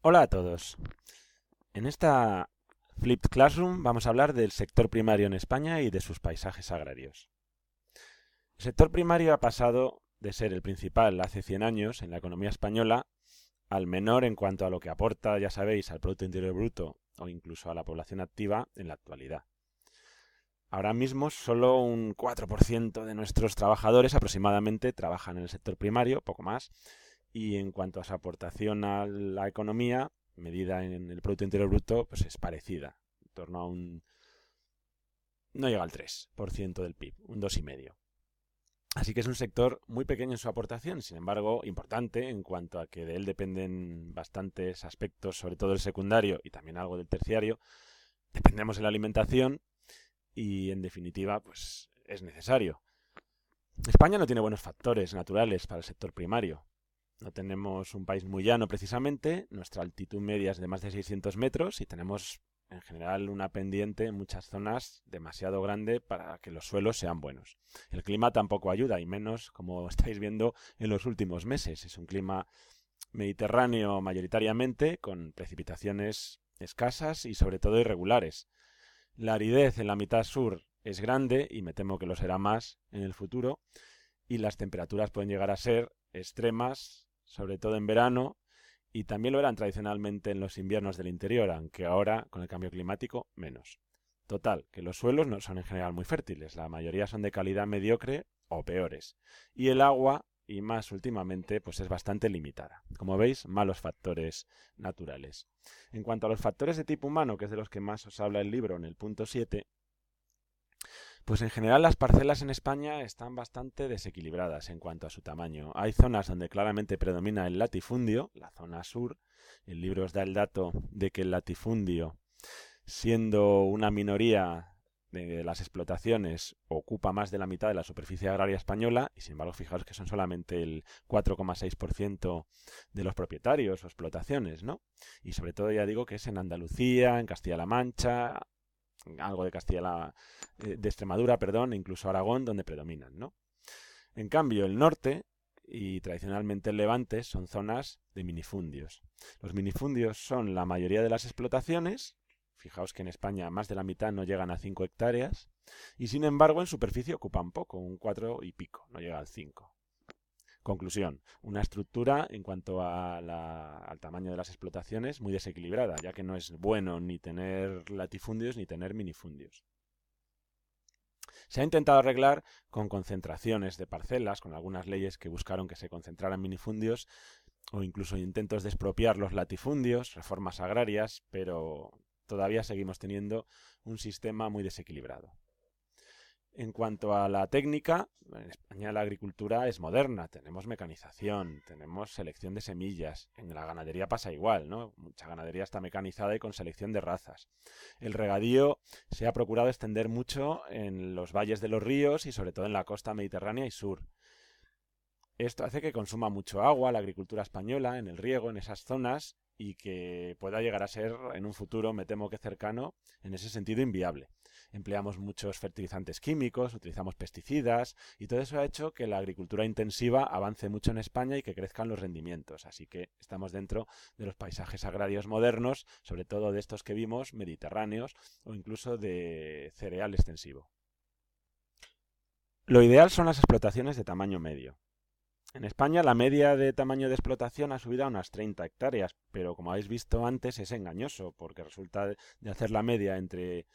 Hola a todos. En esta Flipped Classroom vamos a hablar del sector primario en España y de sus paisajes agrarios. El sector primario ha pasado de ser el principal hace 100 años en la economía española al menor en cuanto a lo que aporta, ya sabéis, al Producto Interior Bruto o incluso a la población activa en la actualidad. Ahora mismo solo un 4% de nuestros trabajadores aproximadamente trabajan en el sector primario, poco más, y en cuanto a su aportación a la economía, medida en el Producto Interior Bruto, pues es parecida, en torno a un... no llega al 3% del PIB, un 2,5%. Así que es un sector muy pequeño en su aportación, sin embargo importante en cuanto a que de él dependen bastantes aspectos, sobre todo el secundario y también algo del terciario. Dependemos de la alimentación y en definitiva pues es necesario. España no tiene buenos factores naturales para el sector primario. No tenemos un país muy llano precisamente, nuestra altitud media es de más de 600 metros y tenemos en general una pendiente en muchas zonas demasiado grande para que los suelos sean buenos. El clima tampoco ayuda y menos como estáis viendo en los últimos meses. Es un clima mediterráneo mayoritariamente con precipitaciones escasas y sobre todo irregulares. La aridez en la mitad sur es grande y me temo que lo será más en el futuro y las temperaturas pueden llegar a ser extremas, sobre todo en verano, y también lo eran tradicionalmente en los inviernos del interior, aunque ahora, con el cambio climático, menos. Total, que los suelos no son en general muy fértiles, la mayoría son de calidad mediocre o peores, y el agua, y más últimamente, pues es bastante limitada. Como veis, malos factores naturales. En cuanto a los factores de tipo humano, que es de los que más os habla el libro en el punto 7, pues en general las parcelas en España están bastante desequilibradas en cuanto a su tamaño. Hay zonas donde claramente predomina el latifundio, la zona sur. El libro os da el dato de que el latifundio, siendo una minoría de las explotaciones, ocupa más de la mitad de la superficie agraria española y sin embargo fijaos que son solamente el 4,6% de los propietarios o explotaciones, ¿no? Y sobre todo ya digo que es en Andalucía, en Castilla-La Mancha, algo de de Extremadura, perdón, e incluso Aragón, donde predominan, ¿no? En cambio, el norte y tradicionalmente el levante son zonas de minifundios. Los minifundios son la mayoría de las explotaciones. Fijaos que en España más de la mitad no llegan a 5 hectáreas y sin embargo en superficie ocupan poco, un 4 y pico, no llega al 5. Conclusión, una estructura en cuanto a al tamaño de las explotaciones muy desequilibrada, ya que no es bueno ni tener latifundios ni tener minifundios. Se ha intentado arreglar con concentraciones de parcelas, con algunas leyes que buscaron que se concentraran minifundios o incluso intentos de expropiar los latifundios, reformas agrarias, pero todavía seguimos teniendo un sistema muy desequilibrado. En cuanto a la técnica, en España la agricultura es moderna, tenemos mecanización, tenemos selección de semillas, en la ganadería pasa igual, ¿no? Mucha ganadería está mecanizada y con selección de razas. El regadío se ha procurado extender mucho en los valles de los ríos y sobre todo en la costa mediterránea y sur. Esto hace que consuma mucho agua la agricultura española en el riego, en esas zonas, y que pueda llegar a ser en un futuro, me temo que cercano, en ese sentido inviable. Empleamos muchos fertilizantes químicos, utilizamos pesticidas y todo eso ha hecho que la agricultura intensiva avance mucho en España y que crezcan los rendimientos. Así que estamos dentro de los paisajes agrarios modernos, sobre todo de estos que vimos, mediterráneos o incluso de cereal extensivo. Lo ideal son las explotaciones de tamaño medio. En España la media de tamaño de explotación ha subido a unas 30 hectáreas, pero como habéis visto antes es engañoso porque resulta de hacer la media entre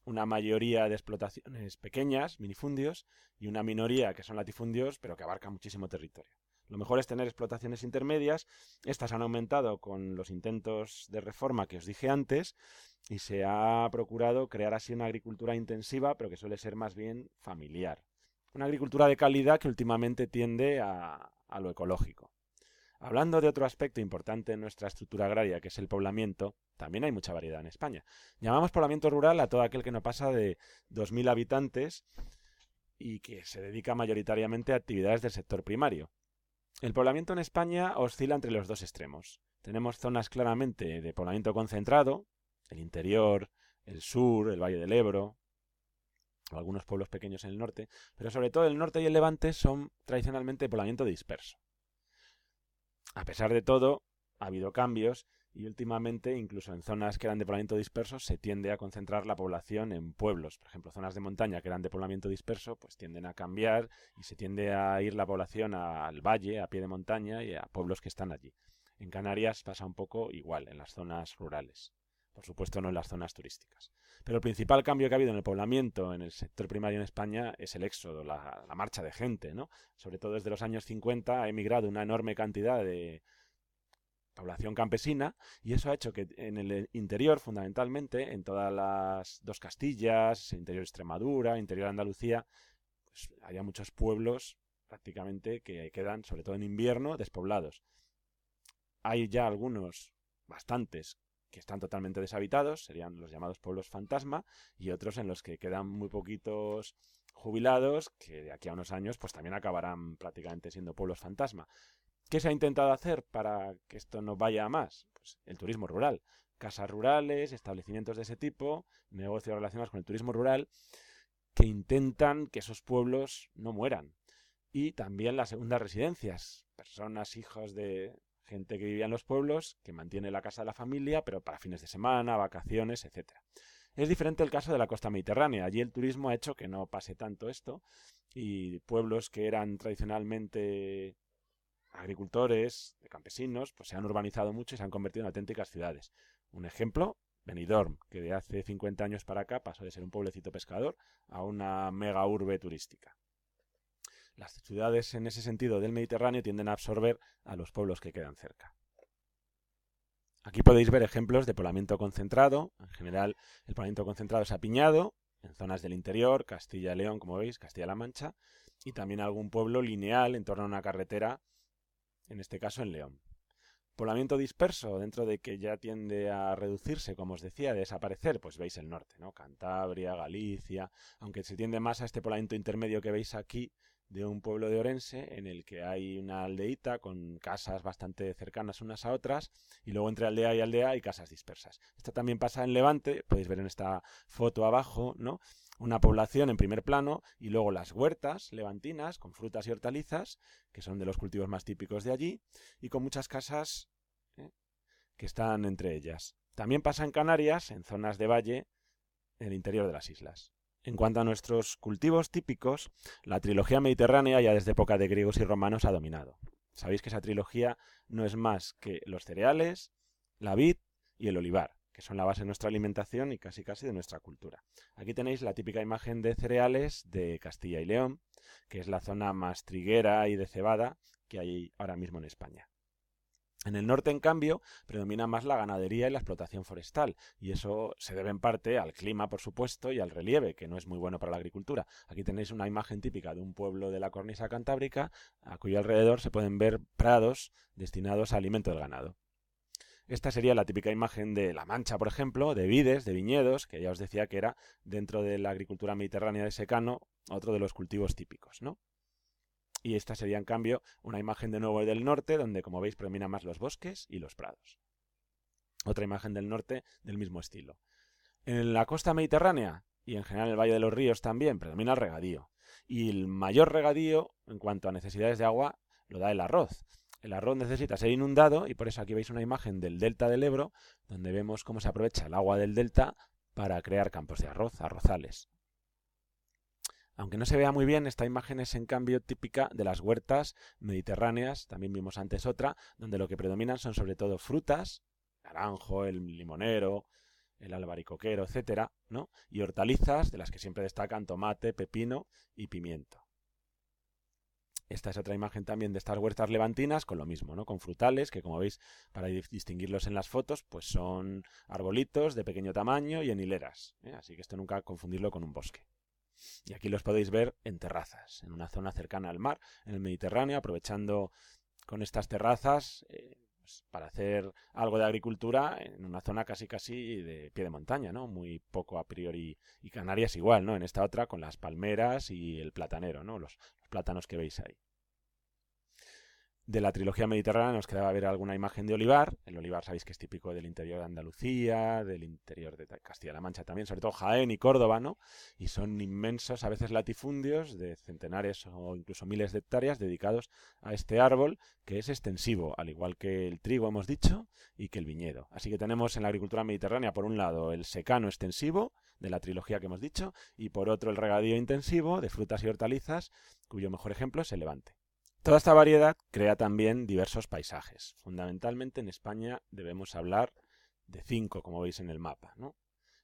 una mayoría de explotaciones pequeñas, minifundios, y una minoría que son latifundios, pero que abarcan muchísimo territorio. Lo mejor es tener explotaciones intermedias. Estas han aumentado con los intentos de reforma que os dije antes y se ha procurado crear así una agricultura intensiva, pero que suele ser más bien familiar. Una agricultura de calidad que últimamente tiende a lo ecológico. Hablando de otro aspecto importante en nuestra estructura agraria, que es el poblamiento, también hay mucha variedad en España. Llamamos poblamiento rural a todo aquel que no pasa de 2.000 habitantes y que se dedica mayoritariamente a actividades del sector primario. El poblamiento en España oscila entre los dos extremos. Tenemos zonas claramente de poblamiento concentrado, el interior, el sur, el Valle del Ebro, o algunos pueblos pequeños en el norte, pero sobre todo el norte y el levante son tradicionalmente poblamiento disperso. A pesar de todo, ha habido cambios y últimamente, incluso en zonas que eran de poblamiento disperso, se tiende a concentrar la población en pueblos. Por ejemplo, zonas de montaña que eran de poblamiento disperso, pues tienden a cambiar y se tiende a ir la población al valle, a pie de montaña y a pueblos que están allí. En Canarias pasa un poco igual, en las zonas rurales. Por supuesto, no en las zonas turísticas. Pero el principal cambio que ha habido en el poblamiento, en el sector primario en España, es el éxodo, la marcha de gente, ¿no? Sobre todo desde los años 50 ha emigrado una enorme cantidad de población campesina, y eso ha hecho que en el interior, fundamentalmente, en todas las dos Castillas, interior de Extremadura, interior de Andalucía, pues haya muchos pueblos prácticamente que quedan, sobre todo en invierno, despoblados. Hay ya algunos, bastantes, que están totalmente deshabitados, serían los llamados pueblos fantasma, y otros en los que quedan muy poquitos jubilados, que de aquí a unos años pues también acabarán prácticamente siendo pueblos fantasma. ¿Qué se ha intentado hacer para que esto no vaya a más? Pues el turismo rural. Casas rurales, establecimientos de ese tipo, negocios relacionados con el turismo rural, que intentan que esos pueblos no mueran. Y también las segundas residencias. Personas, hijos de gente que vivía en los pueblos, que mantiene la casa de la familia, pero para fines de semana, vacaciones, etc. Es diferente el caso de la costa mediterránea. Allí el turismo ha hecho que no pase tanto esto, y pueblos que eran tradicionalmente agricultores, de campesinos, pues se han urbanizado mucho y se han convertido en auténticas ciudades. Un ejemplo, Benidorm, que de hace 50 años para acá pasó de ser un pueblecito pescador a una mega urbe turística. Las ciudades en ese sentido del Mediterráneo tienden a absorber a los pueblos que quedan cerca. Aquí podéis ver ejemplos de poblamiento concentrado. En general, el poblamiento concentrado es apiñado en zonas del interior, Castilla y León, como veis, Castilla-La Mancha, y también algún pueblo lineal en torno a una carretera, en este caso en León. Poblamiento disperso, dentro de que ya tiende a reducirse, como os decía, a desaparecer, pues veis el norte, ¿no? Cantabria, Galicia, aunque se tiende más a este poblamiento intermedio que veis aquí, de un pueblo de Orense, en el que hay una aldeíta con casas bastante cercanas unas a otras, y luego entre aldea y aldea hay casas dispersas. Esto también pasa en Levante, podéis ver en esta foto abajo, ¿no? Una población en primer plano y luego las huertas levantinas con frutas y hortalizas, que son de los cultivos más típicos de allí, y con muchas casas que están entre ellas. También pasa en Canarias, en zonas de valle, en el interior de las islas. En cuanto a nuestros cultivos típicos, la trilogía mediterránea ya desde época de griegos y romanos ha dominado. Sabéis que esa trilogía no es más que los cereales, la vid y el olivar, que son la base de nuestra alimentación y casi de nuestra cultura. Aquí tenéis la típica imagen de cereales de Castilla y León, que es la zona más triguera y de cebada que hay ahora mismo en España. En el norte, en cambio, predomina más la ganadería y la explotación forestal, y eso se debe en parte al clima, por supuesto, y al relieve, que no es muy bueno para la agricultura. Aquí tenéis una imagen típica de un pueblo de la cornisa cantábrica, a cuyo alrededor se pueden ver prados destinados a alimento del ganado. Esta sería la típica imagen de La Mancha, por ejemplo, de vides, de viñedos, que ya os decía que era, dentro de la agricultura mediterránea de secano, otro de los cultivos típicos, ¿no? Y esta sería, en cambio, una imagen de nuevo del norte, donde, como veis, predominan más los bosques y los prados. Otra imagen del norte del mismo estilo. En la costa mediterránea, y en general en el Valle de los Ríos también, predomina el regadío. Y el mayor regadío, en cuanto a necesidades de agua, lo da el arroz. El arroz necesita ser inundado, y por eso aquí veis una imagen del delta del Ebro, donde vemos cómo se aprovecha el agua del delta para crear campos de arroz, arrozales. Aunque no se vea muy bien, esta imagen es en cambio típica de las huertas mediterráneas, también vimos antes otra, donde lo que predominan son sobre todo frutas, naranjo, el limonero, el albaricoquero, etcétera, ¿no? Y hortalizas, de las que siempre destacan tomate, pepino y pimiento. Esta es otra imagen también de estas huertas levantinas, con lo mismo, ¿no? Con frutales, que como veis, para distinguirlos en las fotos, pues son arbolitos de pequeño tamaño y en hileras, ¿eh? Así que esto nunca confundirlo con un bosque. Y aquí los podéis ver en terrazas, en una zona cercana al mar, en el Mediterráneo, aprovechando con estas terrazas pues para hacer algo de agricultura en una zona casi de pie de montaña, ¿no? Muy poco a priori. Y Canarias igual, ¿no? En esta otra con las palmeras y el platanero, ¿no? Los plátanos que veis ahí. De la trilogía mediterránea nos quedaba ver alguna imagen de olivar. El olivar sabéis que es típico del interior de Andalucía, del interior de Castilla-La Mancha también, sobre todo Jaén y Córdoba, ¿no? Y son inmensos, a veces latifundios de centenares o incluso miles de hectáreas dedicados a este árbol, que es extensivo, al igual que el trigo hemos dicho y que el viñedo. Así que tenemos en la agricultura mediterránea, por un lado, el secano extensivo de la trilogía que hemos dicho, y por otro el regadío intensivo de frutas y hortalizas, cuyo mejor ejemplo es el Levante. Toda esta variedad crea también diversos paisajes. Fundamentalmente en España debemos hablar de 5, como veis en el mapa, ¿no?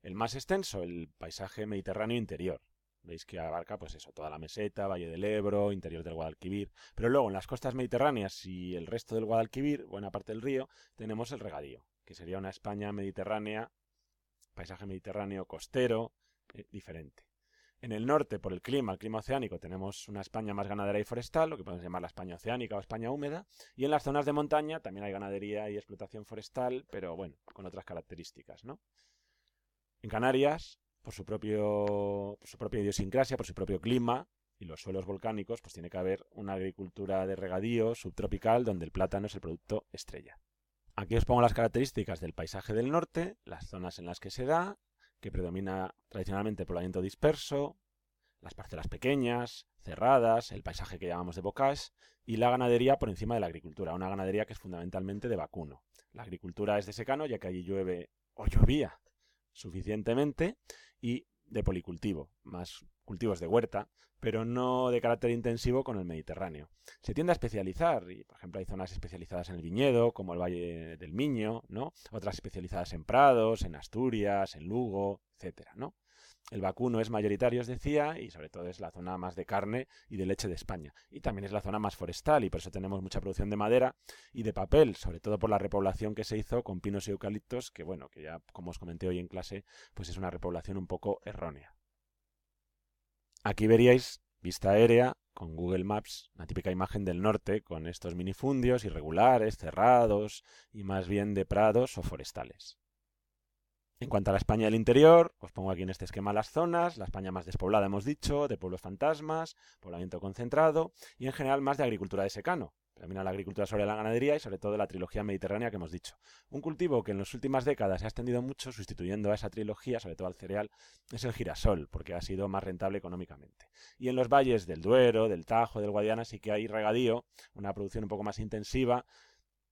El más extenso, el paisaje mediterráneo interior. Veis que abarca, pues eso, toda la meseta, Valle del Ebro, interior del Guadalquivir. Pero luego en las costas mediterráneas y el resto del Guadalquivir, buena parte del río, tenemos el regadío, que sería una España mediterránea, paisaje mediterráneo costero, diferente. En el norte, por el clima oceánico, tenemos una España más ganadera y forestal, lo que podemos llamar la España oceánica o España húmeda. Y en las zonas de montaña también hay ganadería y explotación forestal, pero bueno, con otras características, ¿no? En Canarias, por su propia idiosincrasia, por su propio clima y los suelos volcánicos, pues tiene que haber una agricultura de regadío subtropical donde el plátano es el producto estrella. Aquí os pongo las características del paisaje del norte, las zonas en las que se da, que predomina tradicionalmente el poblamiento disperso, las parcelas pequeñas, cerradas, el paisaje que llamamos de bocage y la ganadería por encima de la agricultura, una ganadería que es fundamentalmente de vacuno. La agricultura es de secano, ya que allí llueve o llovía suficientemente, y de policultivo, más cultivos de huerta, pero no de carácter intensivo con el Mediterráneo. Se tiende a especializar, y por ejemplo hay zonas especializadas en el viñedo, como el Valle del Miño, ¿no? Otras especializadas en prados, en Asturias, en Lugo, etcétera, ¿no? El vacuno es mayoritario, os decía, y sobre todo es la zona más de carne y de leche de España. Y también es la zona más forestal, y por eso tenemos mucha producción de madera y de papel, sobre todo por la repoblación que se hizo con pinos y eucaliptos, que bueno, que ya como os comenté hoy en clase, pues es una repoblación un poco errónea. Aquí veríais, vista aérea, con Google Maps, una típica imagen del norte, con estos minifundios irregulares, cerrados, y más bien de prados o forestales. En cuanto a la España del interior, os pongo aquí en este esquema las zonas, la España más despoblada hemos dicho, de pueblos fantasmas, poblamiento concentrado y en general más de agricultura de secano. Predomina la agricultura sobre la ganadería y sobre todo la trilogía mediterránea que hemos dicho. Un cultivo que en las últimas décadas se ha extendido mucho sustituyendo a esa trilogía, sobre todo al cereal, es el girasol, porque ha sido más rentable económicamente. Y en los valles del Duero, del Tajo, del Guadiana sí que hay regadío, una producción un poco más intensiva,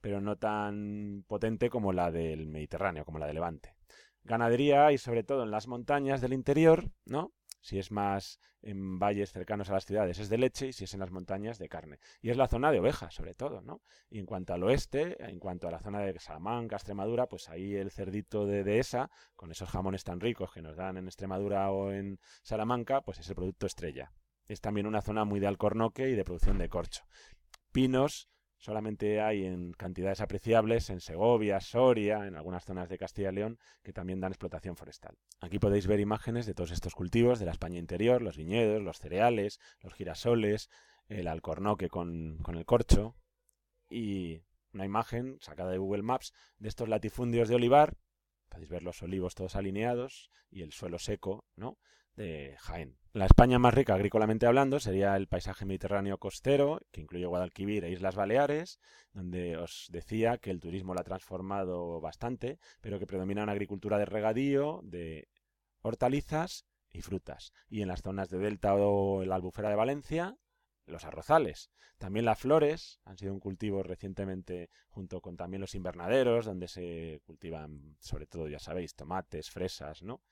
pero no tan potente como la del Mediterráneo, como la de Levante. Ganadería y sobre todo en las montañas del interior, ¿no? Si es más en valles cercanos a las ciudades es de leche y si es en las montañas de carne. Y es la zona de ovejas, sobre todo, ¿no? Y en cuanto al oeste, en cuanto a la zona de Salamanca, Extremadura, pues ahí el cerdito de dehesa, con esos jamones tan ricos que nos dan en Extremadura o en Salamanca, pues es el producto estrella. Es también una zona muy de alcornoque y de producción de corcho. Pinos solamente hay en cantidades apreciables en Segovia, Soria, en algunas zonas de Castilla y León, que también dan explotación forestal. Aquí podéis ver imágenes de todos estos cultivos de la España interior, los viñedos, los cereales, los girasoles, el alcornoque con el corcho y una imagen sacada de Google Maps de estos latifundios de olivar. Podéis ver los olivos todos alineados y el suelo seco, ¿no?, de Jaén. La España más rica agrícolamente hablando sería el paisaje mediterráneo costero, que incluye Guadalquivir e Islas Baleares, donde os decía que el turismo lo ha transformado bastante, pero que predomina una agricultura de regadío, de hortalizas y frutas. Y en las zonas de Delta o la Albufera de Valencia, los arrozales. También las flores han sido un cultivo recientemente junto con también los invernaderos, donde se cultivan sobre todo, ya sabéis, tomates, fresas, ¿no?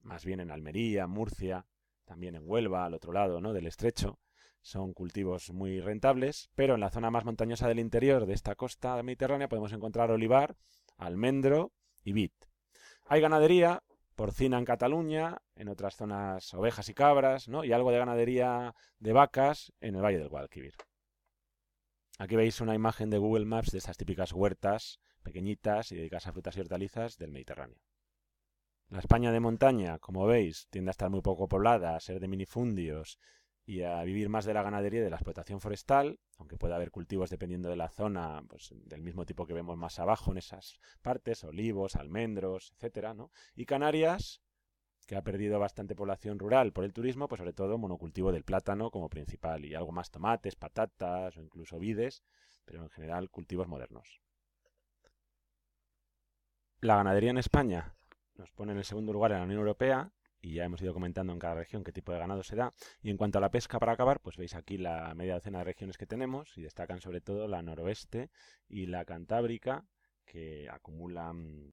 Más bien en Almería, Murcia, también en Huelva, al otro lado, ¿no?, del estrecho. Son cultivos muy rentables, pero en la zona más montañosa del interior de esta costa mediterránea podemos encontrar olivar, almendro y vid. Hay ganadería porcina en Cataluña, en otras zonas ovejas y cabras, ¿no?, y algo de ganadería de vacas en el Valle del Guadalquivir. Aquí veis una imagen de Google Maps de estas típicas huertas pequeñitas y dedicadas a frutas y hortalizas del Mediterráneo. La España de montaña, como veis, tiende a estar muy poco poblada, a ser de minifundios y a vivir más de la ganadería y de la explotación forestal, aunque puede haber cultivos dependiendo de la zona, pues del mismo tipo que vemos más abajo en esas partes, olivos, almendros, etcétera, ¿no? Y Canarias, que ha perdido bastante población rural por el turismo, pues sobre todo monocultivo del plátano como principal y algo más tomates, patatas o incluso vides, pero en general cultivos modernos. La ganadería en España nos pone en el segundo lugar en la Unión Europea, y ya hemos ido comentando en cada región qué tipo de ganado se da. Y en cuanto a la pesca, para acabar, pues veis aquí la media docena de regiones que tenemos, y destacan sobre todo la noroeste y la cantábrica, que acumulan